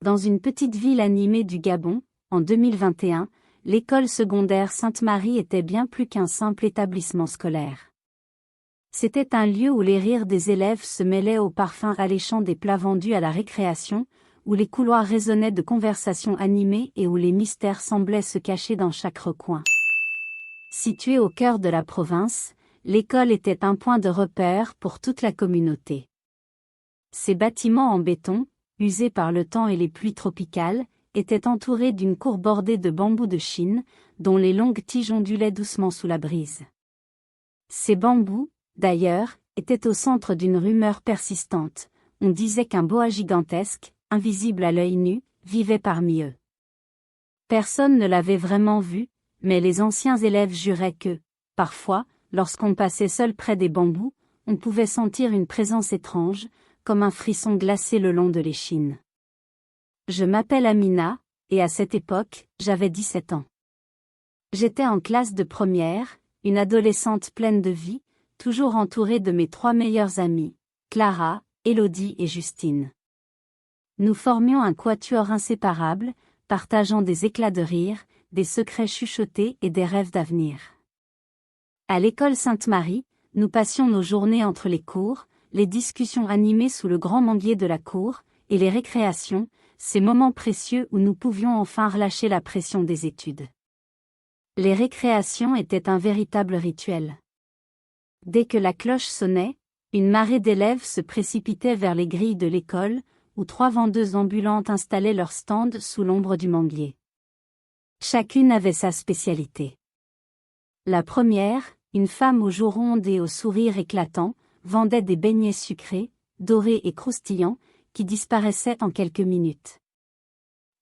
Dans une petite ville animée du Gabon, en 2021, l'école secondaire Sainte-Marie était bien plus qu'un simple établissement scolaire. C'était un lieu où les rires des élèves se mêlaient aux parfums alléchants des plats vendus à la récréation, où les couloirs résonnaient de conversations animées et où les mystères semblaient se cacher dans chaque recoin. Située au cœur de la province, l'école était un point de repère pour toute la communauté. Ces bâtiments en béton, usés par le temps et les pluies tropicales, étaient entourés d'une cour bordée de bambous de Chine, dont les longues tiges ondulaient doucement sous la brise. Ces bambous, d'ailleurs, étaient au centre d'une rumeur persistante. On disait qu'un boa gigantesque, invisible à l'œil nu, vivait parmi eux. Personne ne l'avait vraiment vu, mais les anciens élèves juraient que, parfois, lorsqu'on passait seul près des bambous, on pouvait sentir une présence étrange, comme un frisson glacé le long de l'échine. Je m'appelle Amina, et à cette époque, j'avais 17 ans. J'étais en classe de première, une adolescente pleine de vie, toujours entourée de mes 3 meilleures amies, Clara, Élodie et Justine. Nous formions un quatuor inséparable, partageant des éclats de rire, des secrets chuchotés et des rêves d'avenir. À l'école Sainte-Marie, nous passions nos journées entre les cours, les discussions animées sous le grand manguier de la cour, et les récréations, ces moments précieux où nous pouvions enfin relâcher la pression des études. Les récréations étaient un véritable rituel. Dès que la cloche sonnait, une marée d'élèves se précipitait vers les grilles de l'école, où 3 vendeuses ambulantes installaient leurs stands sous l'ombre du manguier. Chacune avait sa spécialité. La première, une femme aux joues rondes et au sourire éclatant, vendait des beignets sucrés, dorés et croustillants, qui disparaissaient en quelques minutes.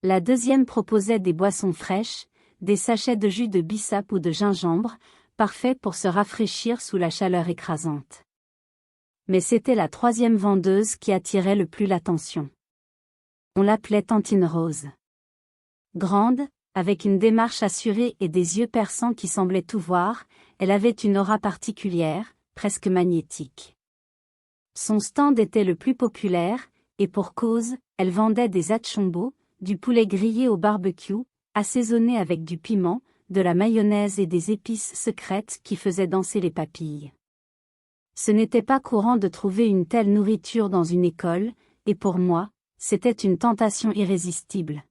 La deuxième proposait des boissons fraîches, des sachets de jus de bissap ou de gingembre, parfaits pour se rafraîchir sous la chaleur écrasante. Mais c'était la troisième vendeuse qui attirait le plus l'attention. On l'appelait Tantine Rose. Grande, avec une démarche assurée et des yeux perçants qui semblaient tout voir, elle avait une aura particulière, presque magnétique. Son stand était le plus populaire, et pour cause, elle vendait des atchombos, du poulet grillé au barbecue, assaisonné avec du piment, de la mayonnaise et des épices secrètes qui faisaient danser les papilles. Ce n'était pas courant de trouver une telle nourriture dans une école, et pour moi, c'était une tentation irrésistible.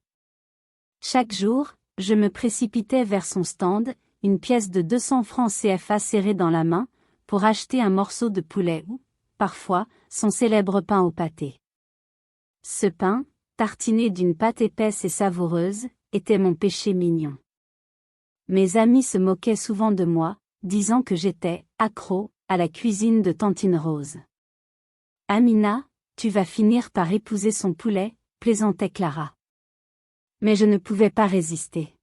Chaque jour, je me précipitais vers son stand, une pièce de 200 francs CFA serrée dans la main, pour acheter un morceau de poulet ou, parfois, son célèbre pain au pâté. Ce pain, tartiné d'une pâte épaisse et savoureuse, était mon péché mignon. Mes amis se moquaient souvent de moi, disant que j'étais accro à la cuisine de Tantine Rose. Amina, tu vas finir par épouser son poulet, plaisantait Clara. Mais je ne pouvais pas résister.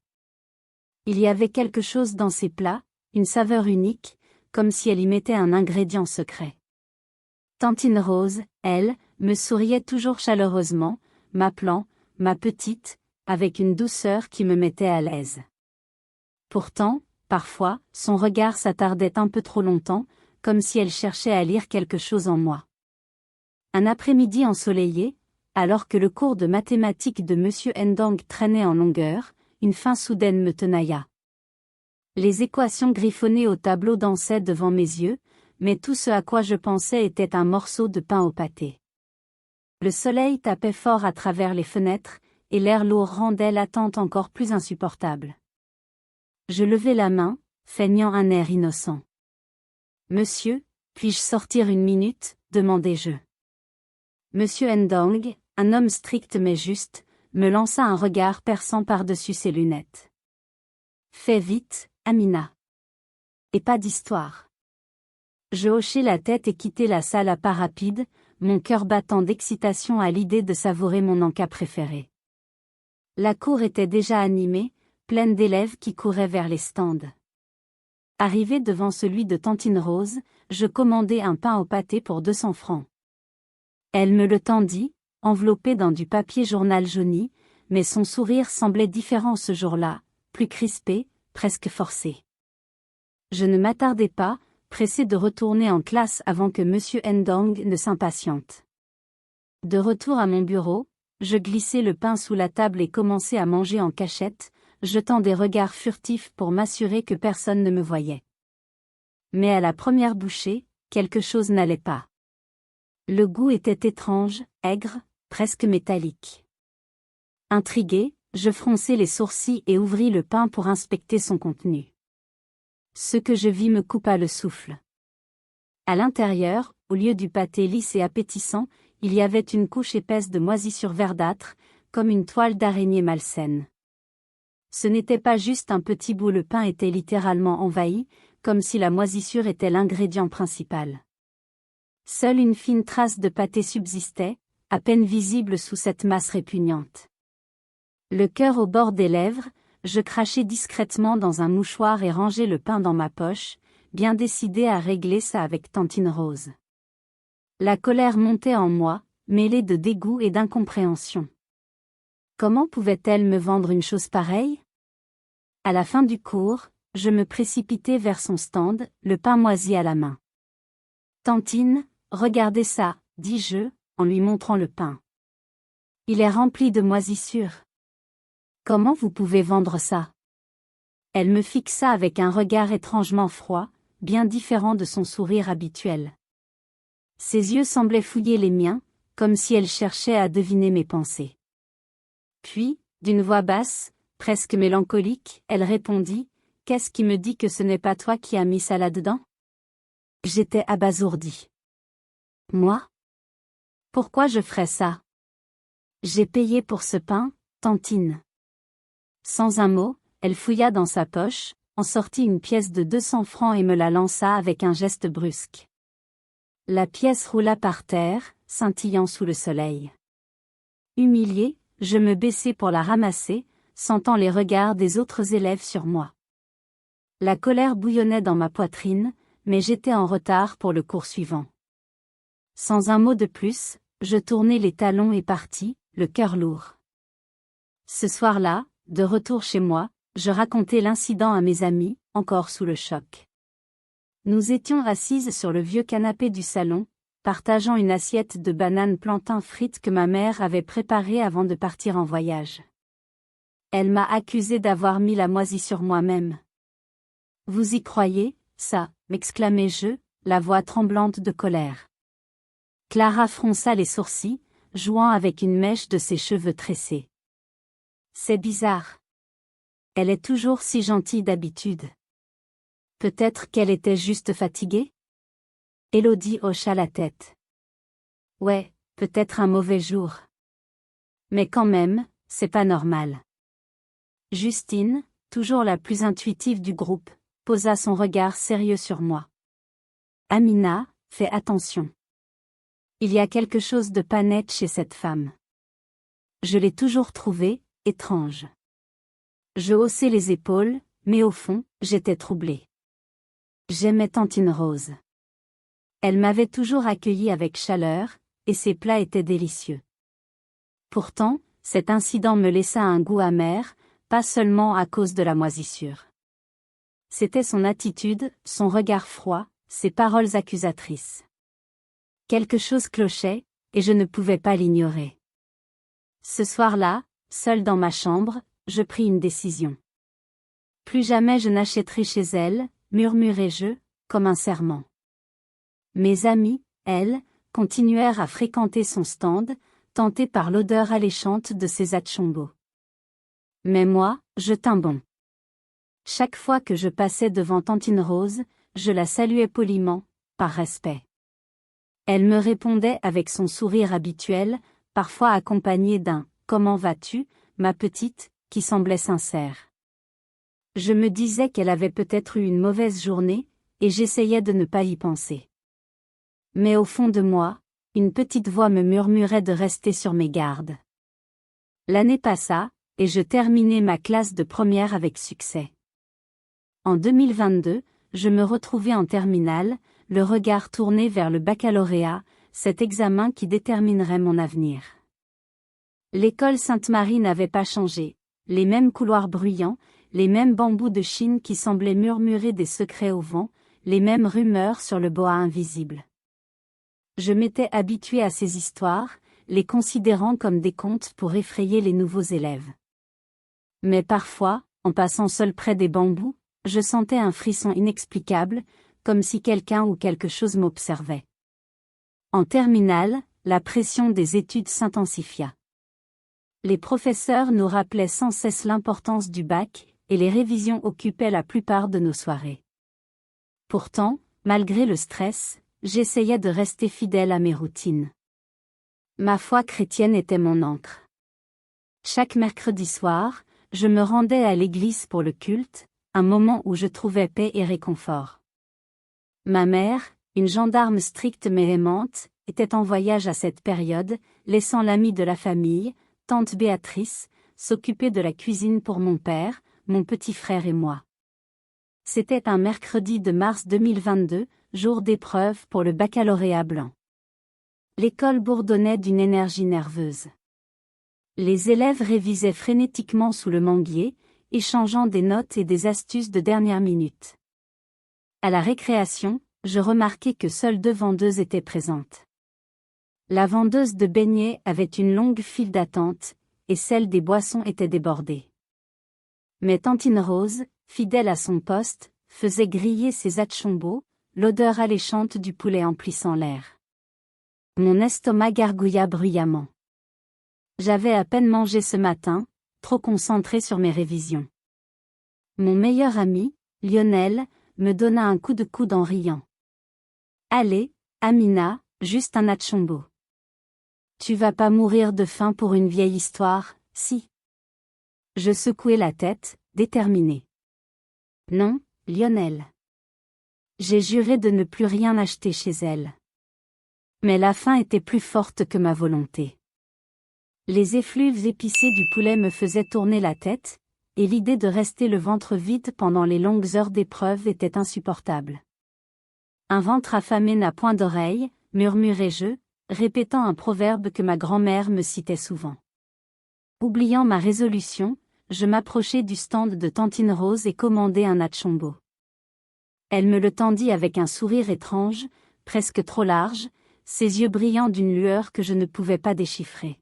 Il y avait quelque chose dans ces plats, une saveur unique, comme si elle y mettait un ingrédient secret. Tantine Rose, elle, me souriait toujours chaleureusement, m'appelant « ma petite », avec une douceur qui me mettait à l'aise. Pourtant, parfois, son regard s'attardait un peu trop longtemps, comme si elle cherchait à lire quelque chose en moi. Un après-midi ensoleillé, alors que le cours de mathématiques de M. Ndong traînait en longueur, une faim soudaine me tenailla. Les équations griffonnées au tableau dansaient devant mes yeux, mais tout ce à quoi je pensais était un morceau de pain au pâté. Le soleil tapait fort à travers les fenêtres, et l'air lourd rendait l'attente encore plus insupportable. Je levai la main, feignant un air innocent. « Monsieur, puis-je sortir une minute ?» demandai-je. Monsieur Ndong, un homme strict mais juste, me lança un regard perçant par-dessus ses lunettes. « Fais vite, Amina. Et pas d'histoire. » Je hochai la tête et quittai la salle à pas rapides, mon cœur battant d'excitation à l'idée de savourer mon encas préféré. La cour était déjà animée, pleine d'élèves qui couraient vers les stands. Arrivé devant celui de Tantine Rose, je commandai un pain au pâté pour 200 francs. Elle me le tendit, enveloppé dans du papier journal jauni, mais son sourire semblait différent ce jour-là, plus crispé, presque forcé. Je ne m'attardai pas, pressé de retourner en classe avant que M. Ndong ne s'impatiente. De retour à mon bureau, je glissai le pain sous la table et commençai à manger en cachette, jetant des regards furtifs pour m'assurer que personne ne me voyait. Mais à la première bouchée, quelque chose n'allait pas. Le goût était étrange, aigre, presque métallique. Intrigué, je fronçai les sourcils et ouvris le pain pour inspecter son contenu. Ce que je vis me coupa le souffle. À l'intérieur, au lieu du pâté lisse et appétissant, il y avait une couche épaisse de moisissure verdâtre, comme une toile d'araignée malsaine. Ce n'était pas juste un petit bout, le pain était littéralement envahi, comme si la moisissure était l'ingrédient principal. Seule une fine trace de pâté subsistait, à peine visible sous cette masse répugnante. Le cœur au bord des lèvres, je crachai discrètement dans un mouchoir et rangeai le pain dans ma poche, bien décidé à régler ça avec Tantine Rose. La colère montait en moi, mêlée de dégoût et d'incompréhension. Comment pouvait-elle me vendre une chose pareille? À la fin du cours, je me précipitai vers son stand, le pain moisi à la main. Tantine, regardez ça, dis-je, en lui montrant le pain. Il est rempli de moisissures. Comment vous pouvez vendre ça? Elle me fixa avec un regard étrangement froid, bien différent de son sourire habituel. Ses yeux semblaient fouiller les miens, comme si elle cherchait à deviner mes pensées. Puis, d'une voix basse, presque mélancolique, elle répondit, « Qu'est-ce qui me dit que ce n'est pas toi qui as mis ça là-dedans ?» J'étais abasourdie. Moi? Pourquoi je ferais ça? J'ai payé pour ce pain, Tantine. Sans un mot, elle fouilla dans sa poche, en sortit une pièce de 200 francs et me la lança avec un geste brusque. La pièce roula par terre, scintillant sous le soleil. Humiliée, je me baissai pour la ramasser, sentant les regards des autres élèves sur moi. La colère bouillonnait dans ma poitrine, mais j'étais en retard pour le cours suivant. Sans un mot de plus, je tournai les talons et partis, le cœur lourd. Ce soir-là, de retour chez moi, je racontai l'incident à mes amis, encore sous le choc. Nous étions assises sur le vieux canapé du salon, partageant une assiette de bananes plantain frites que ma mère avait préparée avant de partir en voyage. Elle m'a accusée d'avoir mis la moisissure moi-même. « Vous y croyez, ça ?» m'exclamai-je, la voix tremblante de colère. Clara fronça les sourcils, jouant avec une mèche de ses cheveux tressés. « C'est bizarre. Elle est toujours si gentille d'habitude. Peut-être qu'elle était juste fatiguée ?» Élodie hocha la tête. « Ouais, peut-être un mauvais jour. Mais quand même, c'est pas normal. » Justine, toujours la plus intuitive du groupe, posa son regard sérieux sur moi. « Amina, fais attention. Il y a quelque chose de pas net chez cette femme. Je l'ai toujours trouvée étrange. » Je haussai les épaules, mais au fond, j'étais troublée. J'aimais Tantine Rose. Elle m'avait toujours accueillie avec chaleur, et ses plats étaient délicieux. Pourtant, cet incident me laissa un goût amer, pas seulement à cause de la moisissure. C'était son attitude, son regard froid, ses paroles accusatrices. Quelque chose clochait, et je ne pouvais pas l'ignorer. Ce soir-là, seule dans ma chambre, je pris une décision. Plus jamais je n'achèterai chez elle, murmurai-je, comme un serment. Mes amis, elles, continuèrent à fréquenter son stand, tentés par l'odeur alléchante de ses achombos. Mais moi, je tins bon. Chaque fois que je passais devant Tantine Rose, je la saluais poliment, par respect. Elle me répondait avec son sourire habituel, parfois accompagné d'un « Comment vas-tu, ma petite ?» qui semblait sincère. Je me disais qu'elle avait peut-être eu une mauvaise journée, et j'essayais de ne pas y penser. Mais au fond de moi, une petite voix me murmurait de rester sur mes gardes. L'année passa, et je terminai ma classe de première avec succès. En 2022, je me retrouvais en terminale, le regard tourné vers le baccalauréat, cet examen qui déterminerait mon avenir. L'école Sainte-Marie n'avait pas changé, les mêmes couloirs bruyants, les mêmes bambous de Chine qui semblaient murmurer des secrets au vent, les mêmes rumeurs sur le boa invisible. Je m'étais habituée à ces histoires, les considérant comme des contes pour effrayer les nouveaux élèves. Mais parfois, en passant seul près des bambous, je sentais un frisson inexplicable, comme si quelqu'un ou quelque chose m'observait. En terminale, la pression des études s'intensifia. Les professeurs nous rappelaient sans cesse l'importance du bac, et les révisions occupaient la plupart de nos soirées. Pourtant, malgré le stress, j'essayais de rester fidèle à mes routines. Ma foi chrétienne était mon ancre. Chaque mercredi soir, je me rendais à l'église pour le culte, un moment où je trouvais paix et réconfort. Ma mère, une gendarme stricte mais aimante, était en voyage à cette période, laissant l'amie de la famille, tante Béatrice, s'occuper de la cuisine pour mon père, mon petit frère et moi. C'était un mercredi de mars 2022, jour d'épreuve pour le baccalauréat blanc. L'école bourdonnait d'une énergie nerveuse. Les élèves révisaient frénétiquement sous le manguier, échangeant des notes et des astuces de dernière minute. À la récréation, je remarquai que seules 2 vendeuses étaient présentes. La vendeuse de beignets avait une longue file d'attente, et celle des boissons était débordée. Mais Tantine Rose, fidèle à son poste, faisait griller ses atchombos, l'odeur alléchante du poulet emplissant l'air. Mon estomac gargouilla bruyamment. J'avais à peine mangé ce matin, trop concentré sur mes révisions. Mon meilleur ami, Lionel, me donna un coup de coude en riant. « Allez, Amina, juste un atchombo. Tu vas pas mourir de faim pour une vieille histoire, si ?» Je secouai la tête, déterminé. « Non, Lionel. J'ai juré de ne plus rien acheter chez elle. » Mais la faim était plus forte que ma volonté. Les effluves épicés du poulet me faisaient tourner la tête, et l'idée de rester le ventre vide pendant les longues heures d'épreuve était insupportable. Un ventre affamé n'a point d'oreille, murmurai-je, répétant un proverbe que ma grand-mère me citait souvent. Oubliant ma résolution, je m'approchai du stand de Tantine Rose et commandai un atchombo. Elle me le tendit avec un sourire étrange, presque trop large, ses yeux brillant d'une lueur que je ne pouvais pas déchiffrer.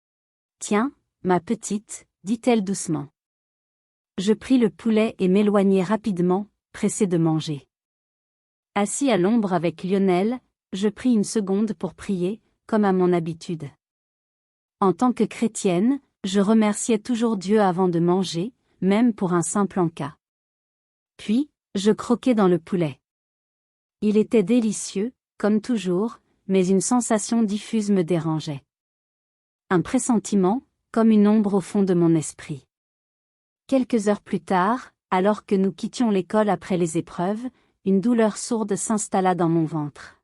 « Tiens, ma petite, dit-elle doucement. » Je pris le poulet et m'éloignai rapidement, pressé de manger. Assis à l'ombre avec Lionel, je pris une seconde pour prier, comme à mon habitude. En tant que chrétienne, je remerciais toujours Dieu avant de manger, même pour un simple encas. Puis, je croquai dans le poulet. Il était délicieux, comme toujours, mais une sensation diffuse me dérangeait. Un pressentiment, comme une ombre au fond de mon esprit. Quelques heures plus tard, alors que nous quittions l'école après les épreuves, une douleur sourde s'installa dans mon ventre.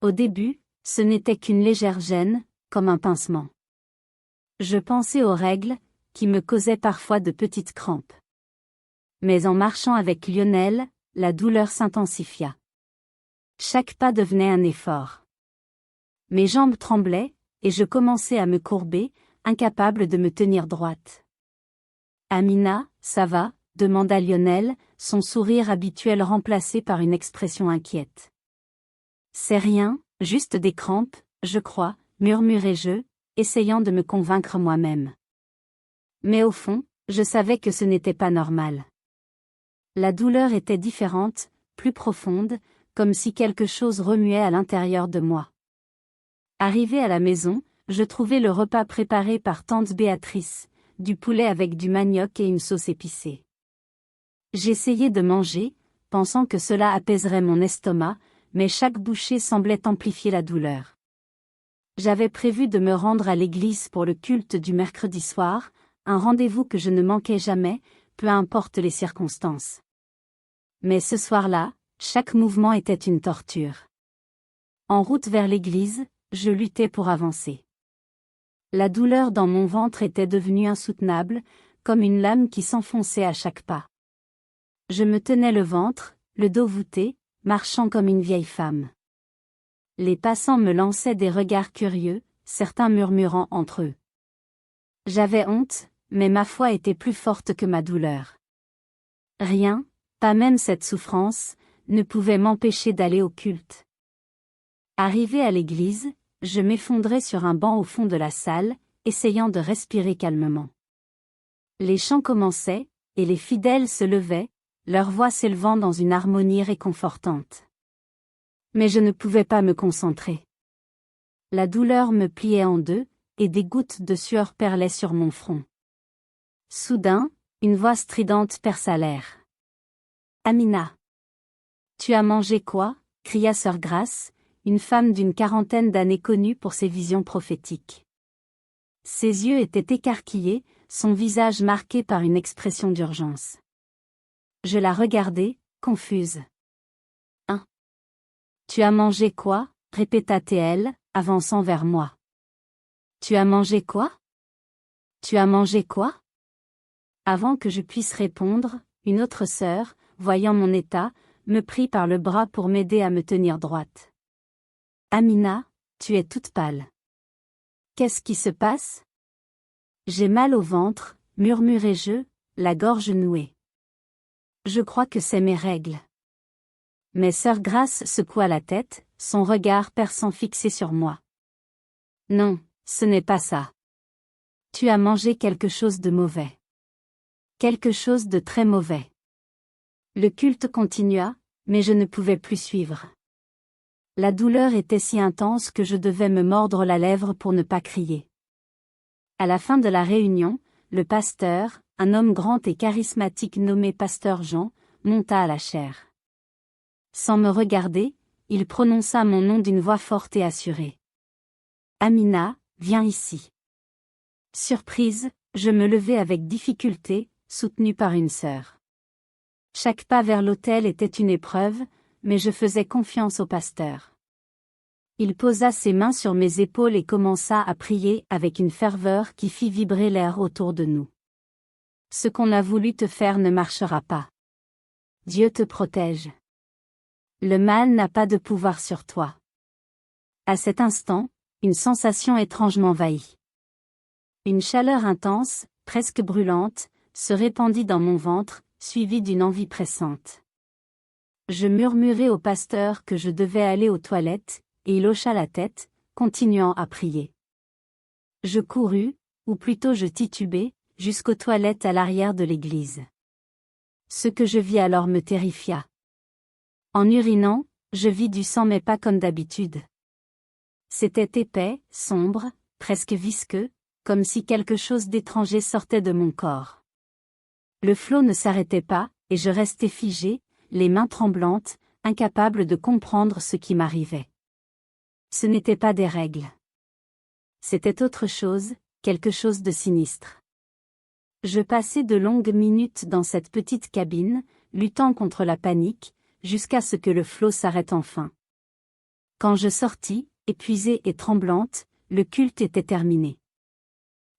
Au début, ce n'était qu'une légère gêne, comme un pincement. Je pensais aux règles, qui me causaient parfois de petites crampes. Mais en marchant avec Lionel, la douleur s'intensifia. Chaque pas devenait un effort. Mes jambes tremblaient, et je commençais à me courber, incapable de me tenir droite. « Amina, ça va ?» demanda Lionel, son sourire habituel remplacé par une expression inquiète. « C'est rien, juste des crampes, je crois, » murmurai-je, essayant de me convaincre moi-même. Mais au fond, je savais que ce n'était pas normal. La douleur était différente, plus profonde, comme si quelque chose remuait à l'intérieur de moi. Arrivé à la maison, je trouvai le repas préparé par tante Béatrice, du poulet avec du manioc et une sauce épicée. J'essayai de manger, pensant que cela apaiserait mon estomac, mais chaque bouchée semblait amplifier la douleur. J'avais prévu de me rendre à l'église pour le culte du mercredi soir, un rendez-vous que je ne manquais jamais, peu importe les circonstances. Mais ce soir-là, chaque mouvement était une torture. En route vers l'église, je luttais pour avancer. La douleur dans mon ventre était devenue insoutenable, comme une lame qui s'enfonçait à chaque pas. Je me tenais le ventre, le dos voûté, marchant comme une vieille femme. Les passants me lançaient des regards curieux, certains murmurant entre eux. J'avais honte, mais ma foi était plus forte que ma douleur. Rien, pas même cette souffrance, ne pouvait m'empêcher d'aller au culte. Arrivé à l'église, Je m'effondrai sur un banc au fond de la salle, essayant de respirer calmement. Les chants commençaient, et les fidèles se levaient, leurs voix s'élevant dans une harmonie réconfortante. Mais je ne pouvais pas me concentrer. La douleur me pliait en deux, et des gouttes de sueur perlaient sur mon front. Soudain, une voix stridente perça l'air. « Amina! Tu as mangé quoi ?» cria sœur Grace, une femme d'une quarantaine d'années connue pour ses visions prophétiques. Ses yeux étaient écarquillés, son visage marqué par une expression d'urgence. Je la regardai, confuse. « Hein? Tu as mangé quoi ?» répéta-t-elle, avançant vers moi. « Tu as mangé quoi? Tu as mangé quoi ?» Avant que je puisse répondre, une autre sœur, voyant mon état, me prit par le bras pour m'aider à me tenir droite. « Amina, tu es toute pâle. Qu'est-ce qui se passe? » J'ai mal au ventre, murmurai-je, la gorge nouée. Je crois que c'est mes règles. Mais sœur Grace secoua la tête, son regard perçant fixé sur moi. Non, ce n'est pas ça. Tu as mangé quelque chose de mauvais. Quelque chose de très mauvais. Le culte continua, mais je ne pouvais plus suivre. La douleur était si intense que je devais me mordre la lèvre pour ne pas crier. À la fin de la réunion, le pasteur, un homme grand et charismatique nommé pasteur Jean, monta à la chaire. Sans me regarder, il prononça mon nom d'une voix forte et assurée. « Amina, viens ici. » Surprise, je me levai avec difficulté, soutenue par une sœur. Chaque pas vers l'autel était une épreuve, mais je faisais confiance au pasteur. Il posa ses mains sur mes épaules et commença à prier avec une ferveur qui fit vibrer l'air autour de nous. « Ce qu'on a voulu te faire ne marchera pas. Dieu te protège. Le mal n'a pas de pouvoir sur toi. » À cet instant, une sensation étrange m'envahit. Une chaleur intense, presque brûlante, se répandit dans mon ventre, suivie d'une envie pressante. Je murmurai au pasteur que je devais aller aux toilettes, et il hocha la tête, continuant à prier. Je courus, ou plutôt je titubai, jusqu'aux toilettes à l'arrière de l'église. Ce que je vis alors me terrifia. En urinant, je vis du sang mais pas comme d'habitude. C'était épais, sombre, presque visqueux, comme si quelque chose d'étranger sortait de mon corps. Le flot ne s'arrêtait pas, et je restais figée, les mains tremblantes, incapable de comprendre ce qui m'arrivait. Ce n'était pas des règles. C'était autre chose, quelque chose de sinistre. Je passai de longues minutes dans cette petite cabine, luttant contre la panique, jusqu'à ce que le flot s'arrête enfin. Quand je sortis, épuisée et tremblante, le culte était terminé.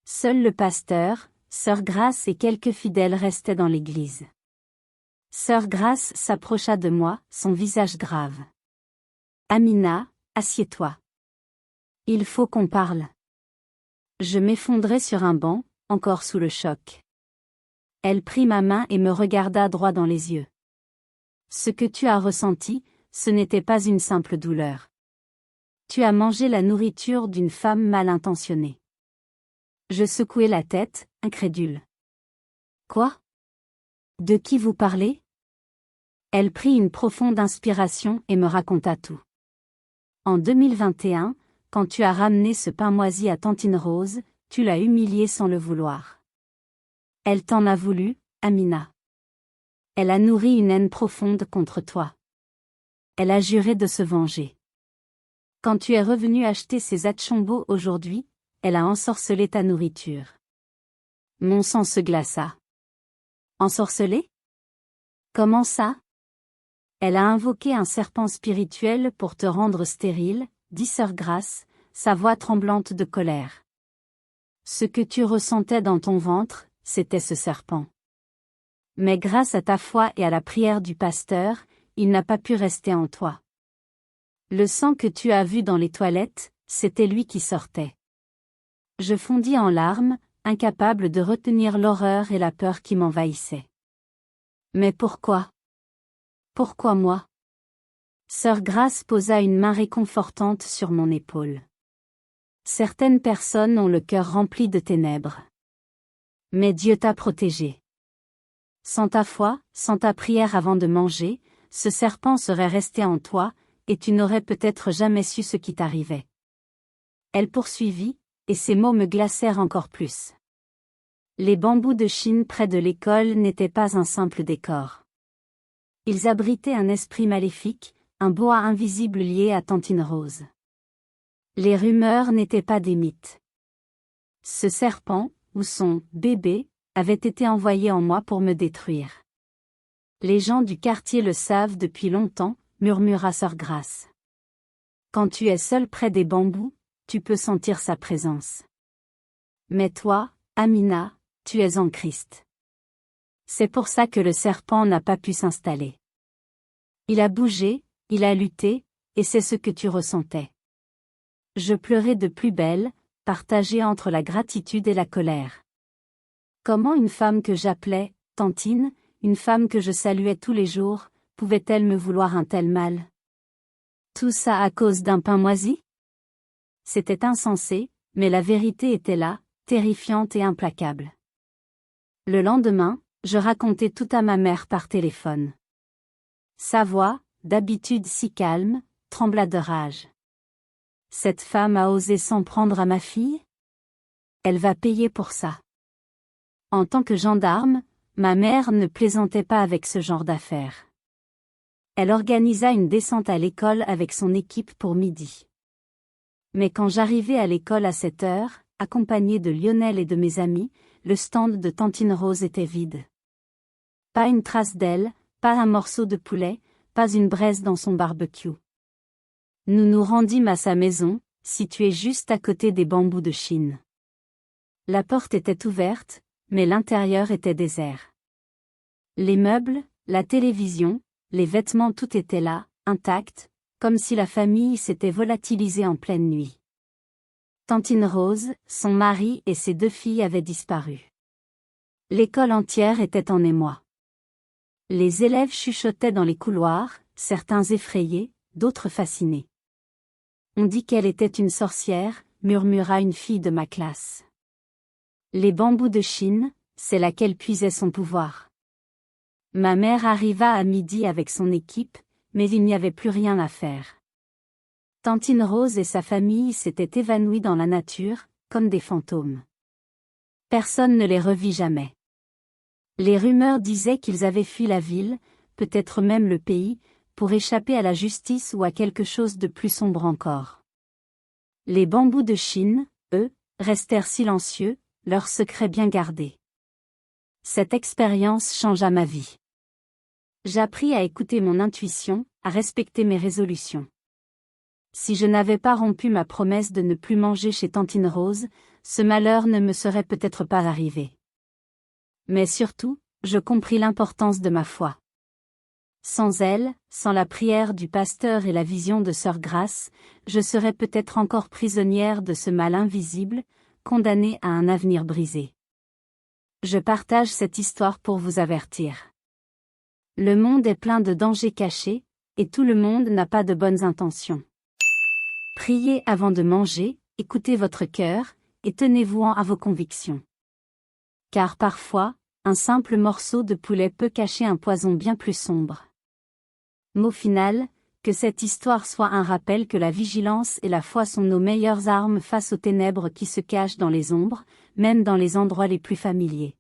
Seul le pasteur, sœur Grace et quelques fidèles restaient dans l'église. Sœur Grace s'approcha de moi, son visage grave. « Amina, assieds-toi. Il faut qu'on parle. » Je m'effondrai sur un banc, encore sous le choc. Elle prit ma main et me regarda droit dans les yeux. « Ce que tu as ressenti, ce n'était pas une simple douleur. Tu as mangé la nourriture d'une femme mal intentionnée. » Je secouai la tête, incrédule. « Quoi? De qui vous parlez? » Elle prit une profonde inspiration et me raconta tout. « En 2021, quand tu as ramené ce pain moisi à Tantine Rose, tu l'as humilié sans le vouloir. Elle t'en a voulu, Amina. Elle a nourri une haine profonde contre toi. Elle a juré de se venger. Quand tu es revenu acheter ces atchombos aujourd'hui, elle a ensorcelé ta nourriture. » Mon sang se glaça. « Ensorcelé? Comment ça? » « Elle a invoqué un serpent spirituel pour te rendre stérile, » dit sœur Grace, sa voix tremblante de colère. « Ce que tu ressentais dans ton ventre, c'était ce serpent. Mais grâce à ta foi et à la prière du pasteur, il n'a pas pu rester en toi. Le sang que tu as vu dans les toilettes, c'était lui qui sortait. » Je fondis en larmes, incapable de retenir l'horreur et la peur qui m'envahissaient. « Mais pourquoi? Pourquoi moi? » Sœur Grace posa une main réconfortante sur mon épaule. Certaines personnes ont le cœur rempli de ténèbres. Mais Dieu t'a protégé. Sans ta foi, sans ta prière avant de manger, ce serpent serait resté en toi, et tu n'aurais peut-être jamais su ce qui t'arrivait. Elle poursuivit, et ses mots me glacèrent encore plus. Les bambous de Chine près de l'école n'étaient pas un simple décor. Ils abritaient un esprit maléfique, un boa invisible lié à Tantine Rose. Les rumeurs n'étaient pas des mythes. Ce serpent, ou son bébé, avait été envoyé en moi pour me détruire. Les gens du quartier le savent depuis longtemps, murmura Sœur Grace. Quand tu es seul près des bambous, tu peux sentir sa présence. Mais toi, Amina, tu es en Christ. C'est pour ça que le serpent n'a pas pu s'installer. Il a bougé, il a lutté, et c'est ce que tu ressentais. Je pleurais de plus belle, partagée entre la gratitude et la colère. Comment une femme que j'appelais Tantine, une femme que je saluais tous les jours, pouvait-elle me vouloir un tel mal? Tout ça à cause d'un pain moisi? C'était insensé, mais la vérité était là, terrifiante et implacable. Le lendemain, je racontai tout à ma mère par téléphone. Sa voix, d'habitude si calme, trembla de rage. Cette femme a osé s'en prendre à ma fille? Elle va payer pour ça. En tant que gendarme, ma mère ne plaisantait pas avec ce genre d'affaires. Elle organisa une descente à l'école avec son équipe pour midi. Mais quand j'arrivai à l'école à 7 heures, accompagnée de Lionel et de mes amis, le stand de Tantine Rose était vide. Pas une trace d'elle, pas un morceau de poulet, pas une braise dans son barbecue. Nous nous rendîmes à sa maison, située juste à côté des bambous de Chine. La porte était ouverte, mais l'intérieur était désert. Les meubles, la télévision, les vêtements, tout était là, intact, comme si la famille s'était volatilisée en pleine nuit. Tantine Rose, son mari et ses 2 filles avaient disparu. L'école entière était en émoi. Les élèves chuchotaient dans les couloirs, certains effrayés, d'autres fascinés. On dit qu'elle était une sorcière, murmura une fille de ma classe. Les bambous de Chine, c'est là qu'elle puisait son pouvoir. Ma mère arriva à midi avec son équipe, mais il n'y avait plus rien à faire. Tantine Rose et sa famille s'étaient évanouis dans la nature, comme des fantômes. Personne ne les revit jamais. Les rumeurs disaient qu'ils avaient fui la ville, peut-être même le pays, pour échapper à la justice ou à quelque chose de plus sombre encore. Les bambous de Chine, eux, restèrent silencieux, leur secret bien gardé. Cette expérience changea ma vie. J'appris à écouter mon intuition, à respecter mes résolutions. Si je n'avais pas rompu ma promesse de ne plus manger chez Tantine Rose, ce malheur ne me serait peut-être pas arrivé. Mais surtout, je compris l'importance de ma foi. Sans elle, sans la prière du pasteur et la vision de Sœur Grace, je serais peut-être encore prisonnière de ce mal invisible, condamnée à un avenir brisé. Je partage cette histoire pour vous avertir. Le monde est plein de dangers cachés, et tout le monde n'a pas de bonnes intentions. Priez avant de manger, écoutez votre cœur, et tenez-vous à vos convictions. Car parfois, un simple morceau de poulet peut cacher un poison bien plus sombre. Mot final, que cette histoire soit un rappel que la vigilance et la foi sont nos meilleures armes face aux ténèbres qui se cachent dans les ombres, même dans les endroits les plus familiers.